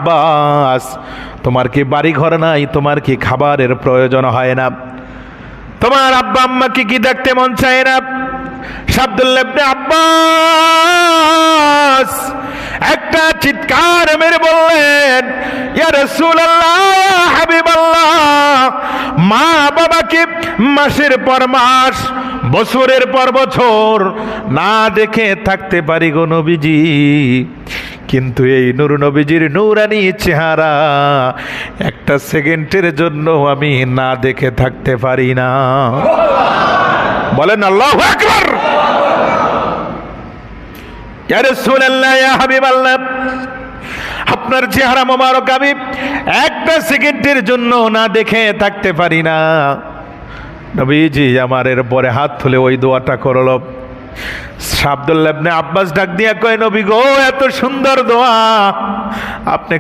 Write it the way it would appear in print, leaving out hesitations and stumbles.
আব্বাস, তোমার কি বাড়ি ঘর নাই? তোমার কি খাবারের প্রয়োজন হয় না? তোমার আব্বা আম্মাকে কি দেখতে মন চায় না? আব্দুল্লাহ ইবনে আব্বাস একটা চিৎকার মেরে বললেন, ইয়া রাসূলুল্লাহ, ইয়া হাবিবাল্লাহ, মা বাবাকে মাসের পর মাস, বছরের পর বছর না দেখে থাকতে পারি গো নবীজি, কিন্তু এই নূর নবীজির নূরানি চেহারা একটা সেকেন্ডের জন্য আমি না দেখে থাকতে পারি না। বলেন আল্লাহু আকবার। ইয়া রাসূলুল্লাহ, ইয়া হাবিবাল্লাহ, আপনার চেহারা মোবারক আমি একটা সেকেন্ডের জন্য না দেখে থাকতে পারি না। নবীজি আমার এর পরে হাত তুলে ওই দোয়াটা করলো। আব্দুল্লাহ ইবনে আব্বাস ডাক দিয়া কয়, নবী গো, এত সুন্দর দোয়া আপনি